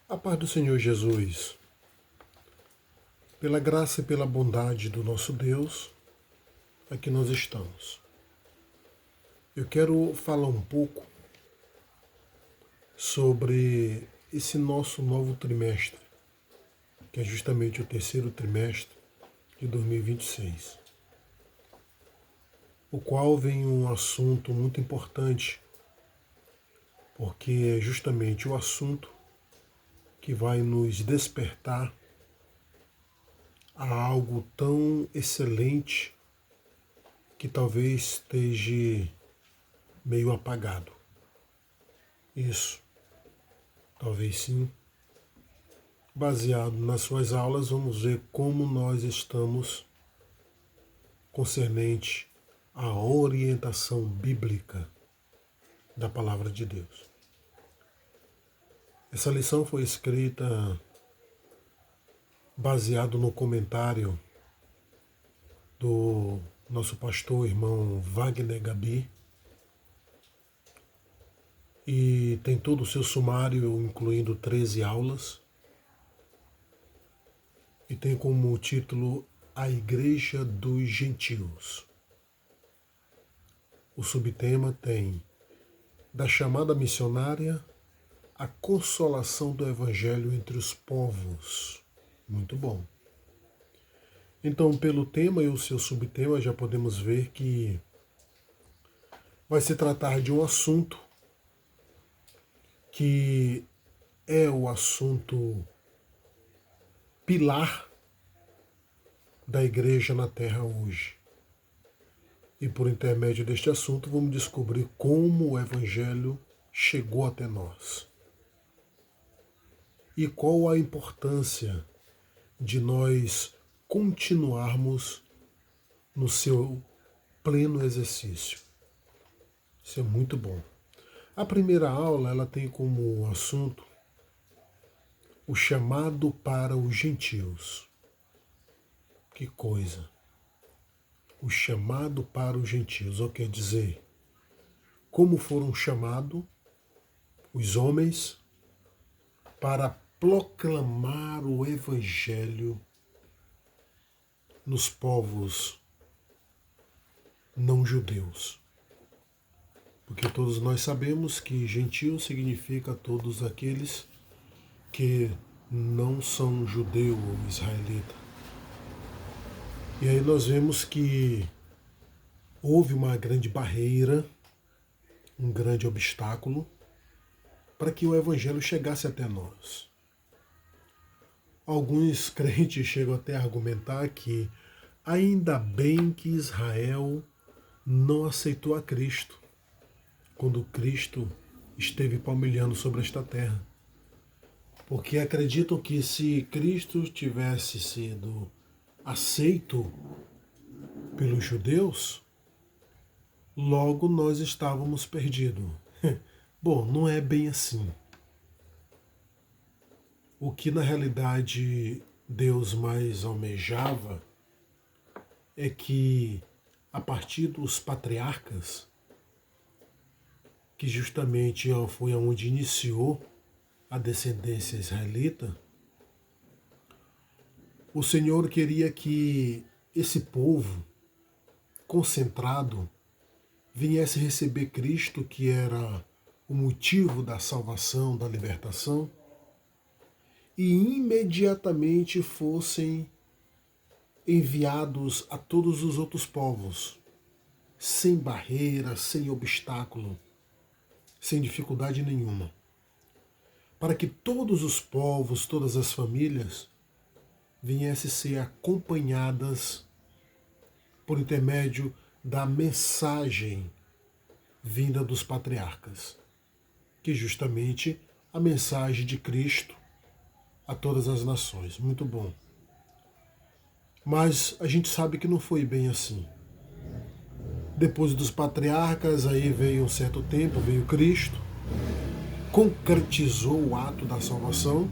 A paz do Senhor Jesus, pela graça e pela bondade do nosso Deus, aqui nós estamos. Eu quero falar um pouco sobre esse nosso novo trimestre, que é justamente o terceiro trimestre de 2026, o qual vem um assunto muito importante, porque é justamente o assunto que vai nos despertar a algo tão excelente que talvez esteja meio apagado. Isso, talvez sim. Baseado nas suas aulas, vamos ver como nós estamos concernente à orientação bíblica da Palavra de Deus. Essa lição foi escrita baseado no comentário do nosso pastor, irmão Wagner Gabi, e tem todo o seu sumário, incluindo 13 aulas, e tem como título A Igreja dos Gentios. O subtema tem Da chamada missionária à consolação do Evangelho entre os povos. Muito bom. Então, pelo tema e o seu subtema, já podemos ver que vai se tratar de um assunto que é o assunto pilar da igreja na Terra hoje. E por intermédio deste assunto vamos descobrir como o Evangelho chegou até nós. E qual a importância de nós continuarmos no seu pleno exercício. Isso é muito bom. A primeira aula ela tem como assunto o chamado para os gentios. Que coisa! O chamado para os gentios, ou quer dizer, como foram chamados os homens para proclamar o Evangelho nos povos não judeus. Porque todos nós sabemos que gentio significa todos aqueles que não são judeu ou israelita. E aí nós vemos que houve uma grande barreira, um grande obstáculo para que o Evangelho chegasse até nós. Alguns crentes chegam até a argumentar que ainda bem que Israel não aceitou a Cristo quando Cristo esteve palmilhando sobre esta terra. Porque acreditam que se Cristo tivesse sido aceito pelos judeus, logo nós estávamos perdidos. Bom, não é bem assim. O que na realidade Deus mais almejava é que a partir dos patriarcas, que justamente foi onde iniciou a descendência israelita, o Senhor queria que esse povo concentrado viesse receber Cristo, que era o motivo da salvação, da libertação, e imediatamente fossem enviados a todos os outros povos, sem barreira, sem obstáculo, sem dificuldade nenhuma, para que todos os povos, todas as famílias viessem ser acompanhadas por intermédio da mensagem vinda dos patriarcas, que é justamente a mensagem de Cristo a todas as nações. Muito bom. Mas a gente sabe que não foi bem assim. Depois dos patriarcas, aí veio um certo tempo, veio Cristo, concretizou o ato da salvação,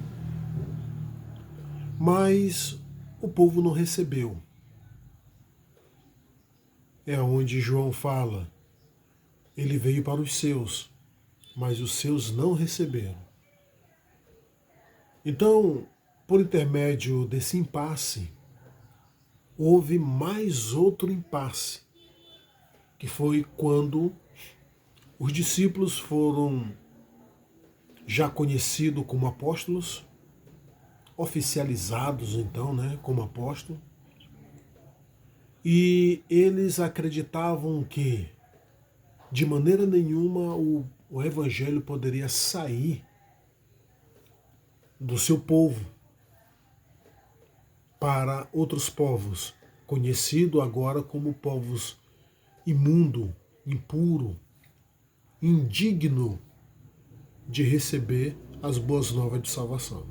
mas o povo não recebeu. É onde João fala, ele veio para os seus, mas os seus não receberam. Então, por intermédio desse impasse, houve mais outro impasse, que foi quando os discípulos foram já conhecidos como apóstolos, oficializados então, né, como apóstolo, e eles acreditavam que de maneira nenhuma o evangelho poderia sair do seu povo para outros povos, conhecido agora como povos imundo, impuro, indigno de receber as boas novas de salvação.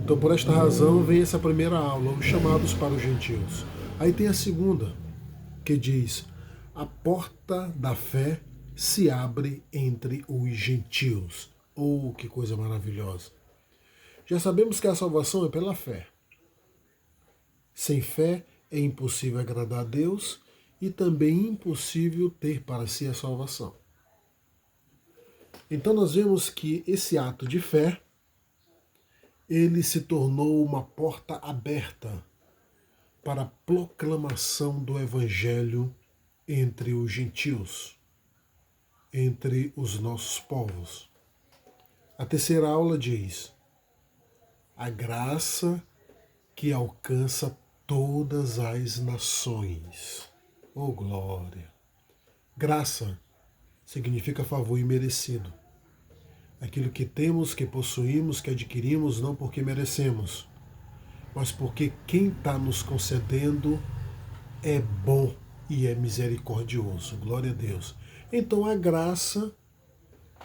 Então, por esta razão, vem essa primeira aula, os chamados para os gentios. Aí tem a segunda, que diz: a porta da fé se abre entre os gentios. Oh, que coisa maravilhosa! Já sabemos que a salvação é pela fé. Sem fé é impossível agradar a Deus e também impossível ter para si a salvação. Então nós vemos que esse ato de fé, ele se tornou uma porta aberta para a proclamação do Evangelho entre os gentios, entre os nossos povos. A terceira aula diz: a graça que alcança todas as nações. Oh, glória! Graça significa favor imerecido. Aquilo que temos, que possuímos, que adquirimos, não porque merecemos, mas porque quem está nos concedendo é bom e é misericordioso. Glória a Deus. Então a graça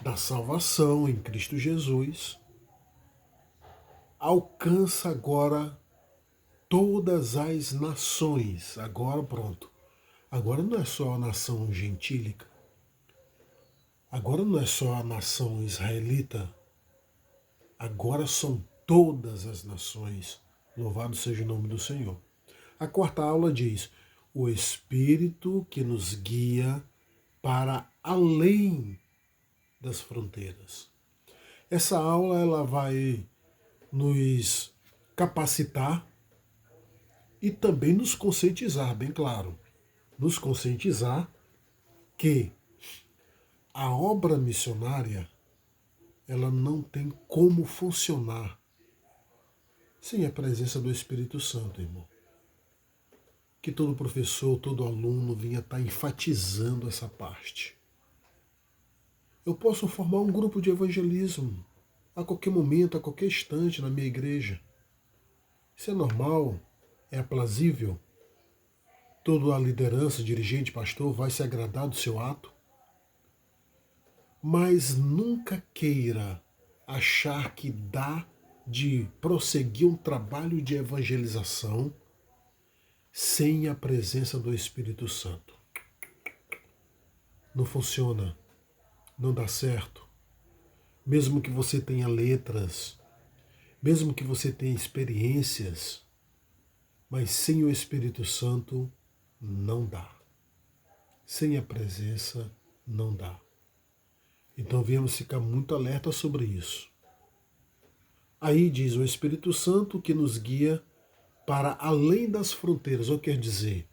da salvação em Cristo Jesus alcança agora todas as nações. Agora pronto. Agora não é só a nação gentílica. Agora não é só a nação israelita. Agora são todas as nações. Louvado seja o nome do Senhor. A quarta aula diz: o Espírito que nos guia para além das fronteiras. Essa aula ela vai nos capacitar e também nos conscientizar, bem claro. Nos conscientizar que a obra missionária ela não tem como funcionar sem a presença do Espírito Santo, irmão. Que todo professor, todo aluno vinha estar enfatizando essa parte. Eu posso formar um grupo de evangelismo a qualquer momento, a qualquer instante na minha igreja. Isso é normal, é aprazível. Toda a liderança, dirigente, pastor vai se agradar do seu ato. Mas nunca queira achar que dá de prosseguir um trabalho de evangelização sem a presença do Espírito Santo. Não funciona, não dá certo. Mesmo que você tenha letras, mesmo que você tenha experiências, mas sem o Espírito Santo não dá. Sem a presença não dá. Então viemos ficar muito alerta sobre isso. Aí diz o Espírito Santo que nos guia para além das fronteiras. Ou quer dizer,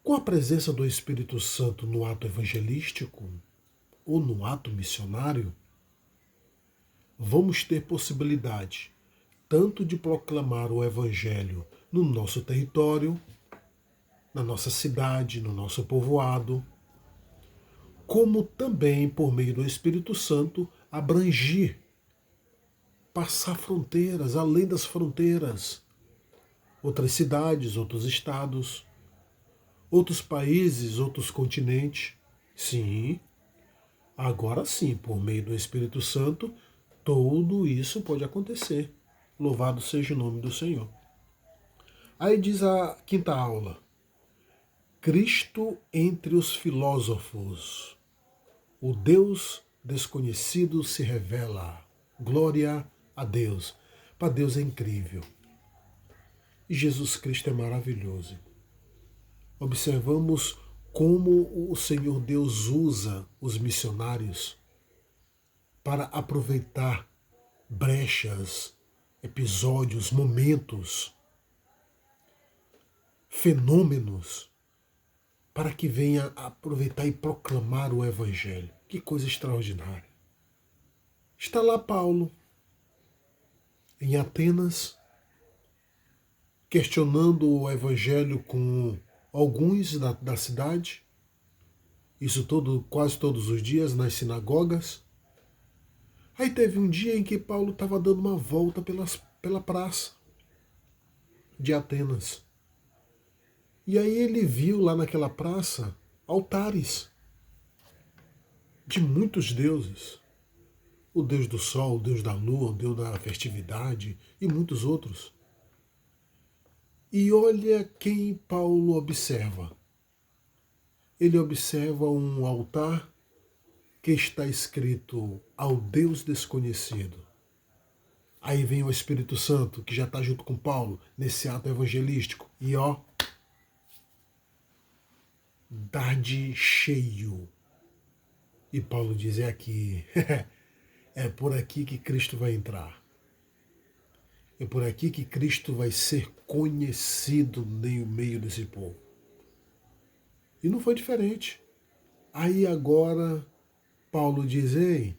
com a presença do Espírito Santo no ato evangelístico ou no ato missionário, vamos ter possibilidade tanto de proclamar o Evangelho no nosso território, na nossa cidade, no nosso povoado, como também, por meio do Espírito Santo, abrangir, passar fronteiras, além das fronteiras, outras cidades, outros estados, outros países, outros continentes. Sim, agora sim, por meio do Espírito Santo, tudo isso pode acontecer. Louvado seja o nome do Senhor. Aí diz a quinta aula: Cristo entre os filósofos. O Deus desconhecido se revela. Glória a Deus. Para Deus é incrível. E Jesus Cristo é maravilhoso. Observamos como o Senhor Deus usa os missionários para aproveitar brechas, episódios, momentos, fenômenos, para que venha aproveitar e proclamar o Evangelho. Que coisa extraordinária. Está lá Paulo, em Atenas, questionando o Evangelho com alguns da cidade, isso quase todos os dias nas sinagogas. Aí teve um dia em que Paulo estava dando uma volta pela praça de Atenas. E aí ele viu lá naquela praça altares de muitos deuses. O deus do sol, o deus da lua, o deus da festividade e muitos outros. E olha quem Paulo observa. Ele observa um altar que está escrito ao Deus desconhecido. Aí vem o Espírito Santo, que já está junto com Paulo, nesse ato evangelístico. E ó, dá de cheio. E Paulo diz, é aqui, é por aqui que Cristo vai entrar. É por aqui que Cristo vai ser conhecido no meio desse povo. E não foi diferente. Aí agora, Paulo diz, ei,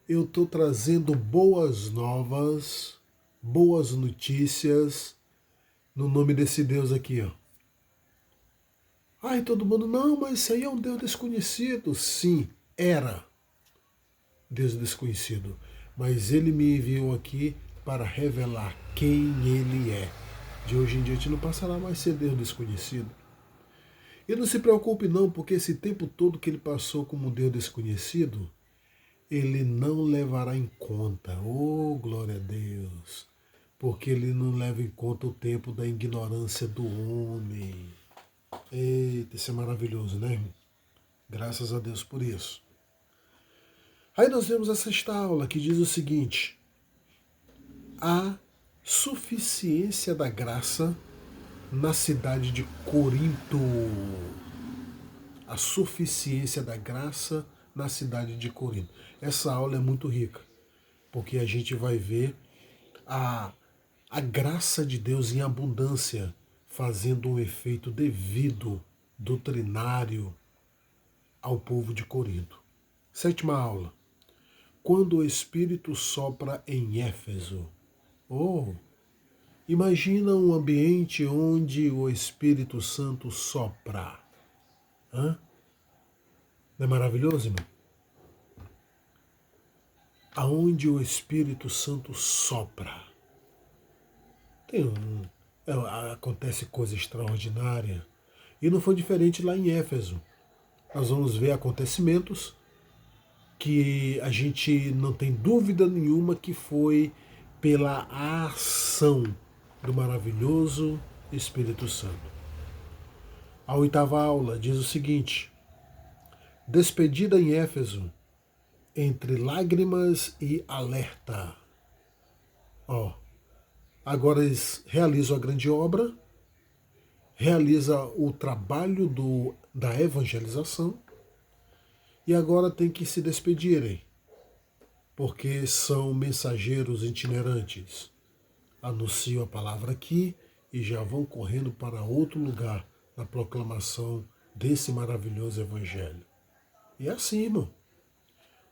eu estou trazendo boas novas, boas notícias, no nome desse Deus aqui, ó. Aí todo mundo, não, mas isso aí é um Deus desconhecido. Sim, era Deus desconhecido. Mas ele me enviou aqui para revelar quem ele é. De hoje em diante não passará mais a ser Deus desconhecido. E não se preocupe não, porque esse tempo todo que ele passou como Deus desconhecido, ele não levará em conta. Oh, glória a Deus! Porque ele não leva em conta o tempo da ignorância do homem. Eita, isso é maravilhoso, né, irmão? Graças a Deus por isso. Aí nós vemos a sexta aula que diz o seguinte: a suficiência da graça na cidade de Corinto. A suficiência da graça na cidade de Corinto. Essa aula é muito rica, porque a gente vai ver a graça de Deus em abundância, fazendo um efeito devido, doutrinário, ao povo de Corinto. Sétima aula. Quando o Espírito sopra em Éfeso. Oh, imagina um ambiente onde o Espírito Santo sopra. Hã? Não é maravilhoso, irmão? Aonde o Espírito Santo sopra. Acontece coisa extraordinária. E não foi diferente lá em Éfeso. Nós vamos ver acontecimentos que a gente não tem dúvida nenhuma que foi pela ação do maravilhoso Espírito Santo. A oitava aula diz o seguinte: despedida em Éfeso, entre lágrimas e alerta. Ó, agora eles realizam a grande obra, realiza o trabalho da evangelização e agora tem que se despedirem, porque são mensageiros itinerantes. Anunciam a palavra aqui e já vão correndo para outro lugar na proclamação desse maravilhoso evangelho. E é assim, irmão.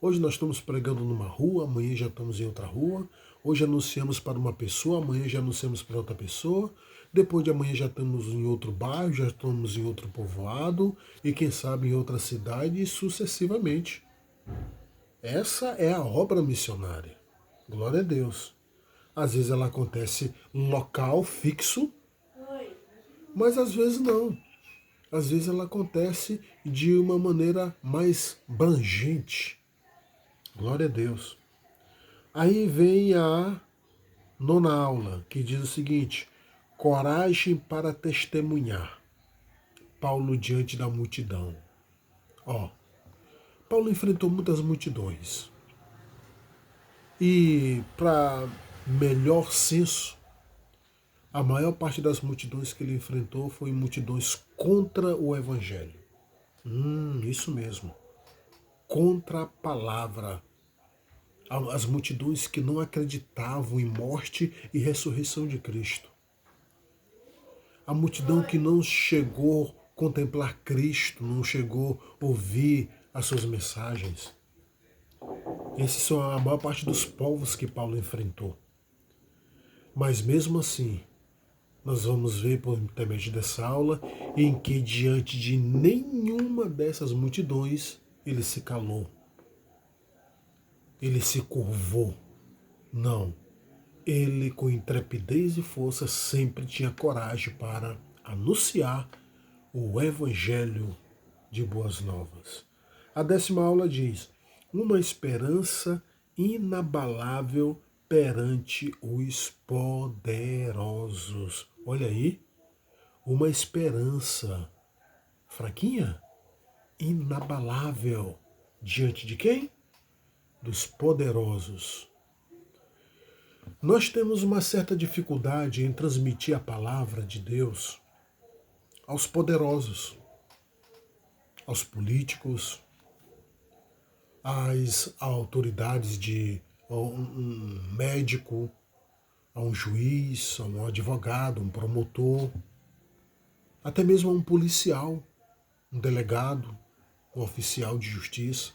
Hoje nós estamos pregando numa rua, amanhã já estamos em outra rua. Hoje anunciamos para uma pessoa, amanhã já anunciamos para outra pessoa. Depois de amanhã já estamos em outro bairro, já estamos em outro povoado e quem sabe em outra cidade e sucessivamente. Essa é a obra missionária. Glória a Deus. Às vezes ela acontece em local fixo, mas às vezes não. Às vezes ela acontece de uma maneira mais abrangente. Glória a Deus. Aí vem a nona aula, que diz o seguinte: coragem para testemunhar. Paulo diante da multidão. Ó, Paulo enfrentou muitas multidões. E para melhor senso, a maior parte das multidões que ele enfrentou foi multidões contra o Evangelho. Isso mesmo. Contra a palavra. as multidões que não acreditavam em morte e ressurreição de Cristo. A multidão que não chegou a contemplar Cristo, não chegou a ouvir as suas mensagens. Esses são a maior parte dos povos que Paulo enfrentou. Mas mesmo assim, nós vamos ver por intermédio dessa aula em que diante de nenhuma dessas multidões ele se calou. Ele se curvou. Não. Ele, com intrepidez e força, sempre tinha coragem para anunciar o Evangelho de Boas Novas. A 10ª aula diz: uma esperança inabalável perante os poderosos. Olha aí, uma esperança fraquinha, inabalável. Diante de quem? Dos poderosos. Nós temos uma certa dificuldade em transmitir a palavra de Deus aos poderosos, aos políticos, às autoridades a um médico, a um juiz, a um advogado, um promotor, até mesmo a um policial, um delegado, um oficial de justiça,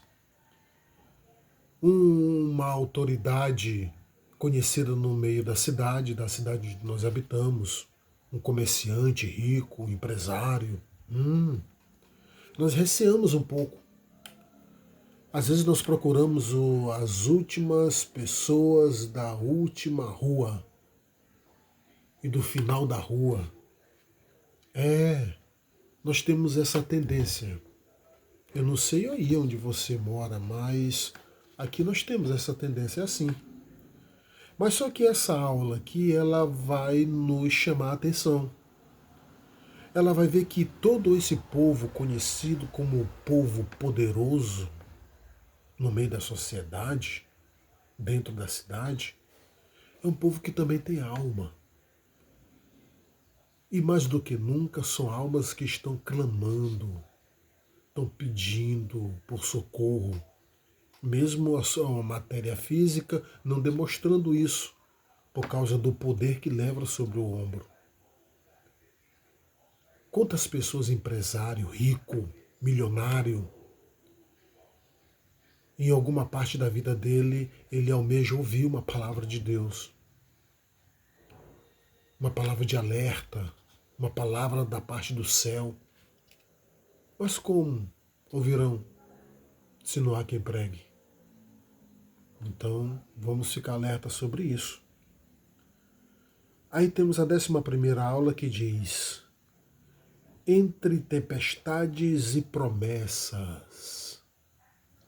uma autoridade conhecida no meio da cidade onde nós habitamos, um comerciante rico, um empresário. Nós receamos um pouco. Às vezes nós procuramos as últimas pessoas da última rua e do final da rua. Nós temos essa tendência. Eu não sei aí onde você mora, mas aqui nós temos essa tendência assim. Mas só que essa aula aqui, ela vai nos chamar a atenção. Ela vai ver que todo esse povo conhecido como o povo poderoso no meio da sociedade, dentro da cidade, é um povo que também tem alma. E mais do que nunca, são almas que estão clamando, estão pedindo por socorro, mesmo a sua matéria física não demonstrando isso, por causa do poder que leva sobre o ombro. Quantas pessoas, empresário, rico, milionário, em alguma parte da vida dele, ele almeja ouvir uma palavra de Deus, uma palavra de alerta, uma palavra da parte do céu. Mas como ouvirão se não há quem pregue? Então, vamos ficar alerta sobre isso. Aí temos a 11ª aula que diz: entre tempestades e promessas.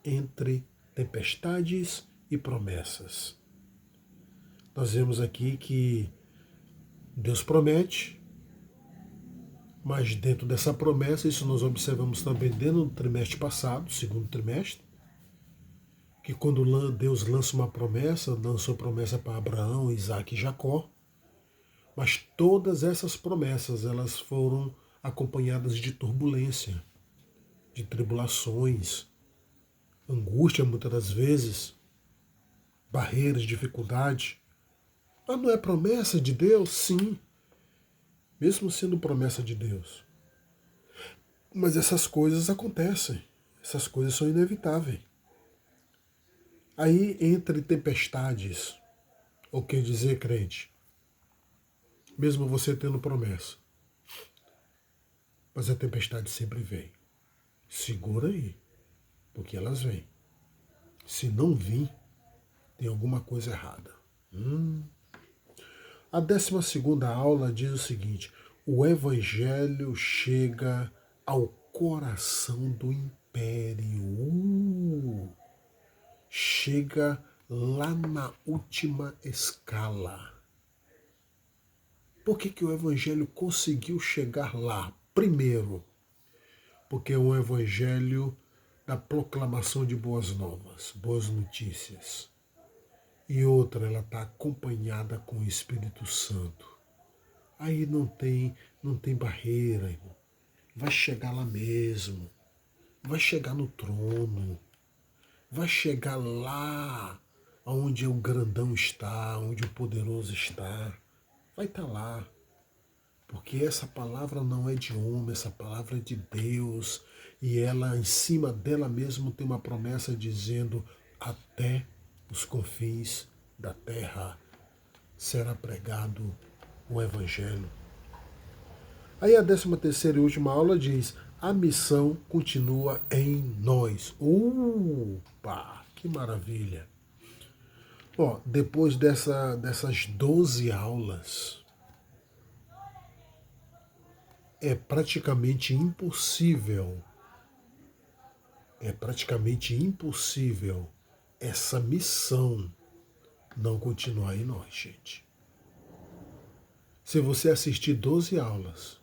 Entre tempestades e promessas. Nós vemos aqui que Deus promete, mas dentro dessa promessa, isso nós observamos também dentro do trimestre passado, segundo trimestre, que quando Deus lança uma promessa, lançou promessa para Abraão, Isaac e Jacó, mas todas essas promessas elas foram acompanhadas de turbulência, de tribulações, angústia muitas das vezes, barreiras, dificuldade. Mas não é promessa de Deus? Sim, mesmo sendo promessa de Deus. Mas essas coisas acontecem, essas coisas são inevitáveis. Aí, entre tempestades, ou quer dizer, crente, mesmo você tendo promessa, mas a tempestade sempre vem. Segura aí, porque elas vêm. Se não vir, tem alguma coisa errada. A 12ª aula diz o seguinte: o Evangelho chega ao coração do império. Chega lá na última escala. Por que o Evangelho conseguiu chegar lá? Primeiro, porque é um Evangelho da proclamação de boas novas, boas notícias. E outra, ela está acompanhada com o Espírito Santo. Aí não tem barreira, irmão. Vai chegar lá mesmo. Vai chegar no trono. Vai chegar lá onde o grandão está, onde o poderoso está. Vai estar lá. Porque essa palavra não é de homem, essa palavra é de Deus. E ela, em cima dela mesmo, tem uma promessa dizendo: até os confins da terra será pregado o Evangelho. Aí a 13ª e última aula diz: a missão continua em nós. Opa, que maravilha! Ó, depois dessas 12 aulas, é praticamente impossível essa missão não continuar em nós, gente. Se você assistir 12 aulas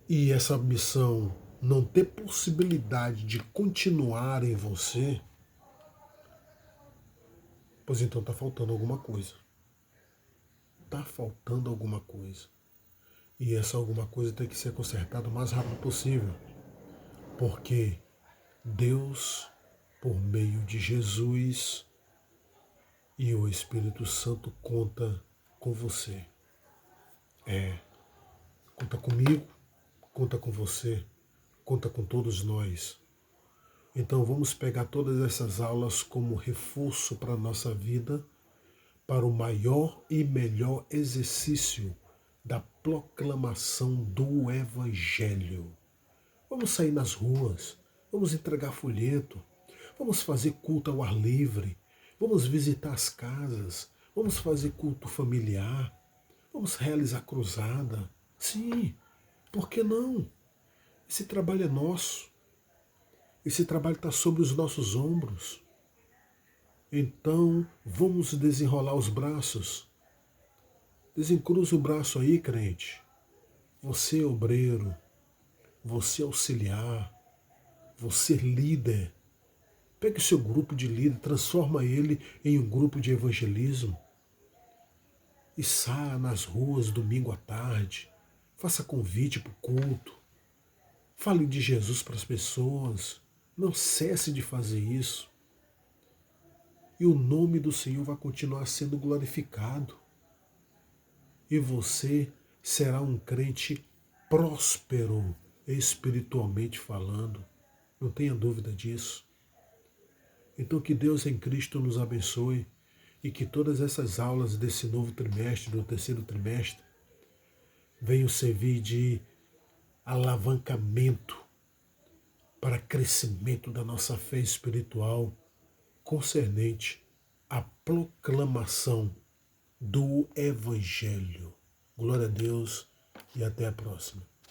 e essa missão não ter possibilidade de continuar em você, pois então está faltando alguma coisa. Está faltando alguma coisa. E essa alguma coisa tem que ser consertada o mais rápido possível. Porque Deus, por meio de Jesus e o Espírito Santo, conta com você. Conta comigo, conta com você, conta com todos nós. Então vamos pegar todas essas aulas como reforço para a nossa vida, para o maior e melhor exercício da proclamação do Evangelho. Vamos sair nas ruas, vamos entregar folheto, vamos fazer culto ao ar livre, vamos visitar as casas, vamos fazer culto familiar, vamos realizar cruzada. Sim, por que não? Esse trabalho é nosso. Esse trabalho está sobre os nossos ombros. Então, vamos desenrolar os braços. Desencruza o braço aí, crente. Você obreiro, você auxiliar, você líder. Pegue o seu grupo de líder, transforma ele em um grupo de evangelismo. E saia nas ruas domingo à tarde. Faça convite para o culto. Fale de Jesus para as pessoas. Não cesse de fazer isso. E o nome do Senhor vai continuar sendo glorificado. E você será um crente próspero, espiritualmente falando. Não tenha dúvida disso. Então que Deus em Cristo nos abençoe e que todas essas aulas desse novo trimestre, do terceiro trimestre, venham servir de alavancamento para crescimento da nossa fé espiritual concernente à proclamação do Evangelho. Glória a Deus e até a próxima.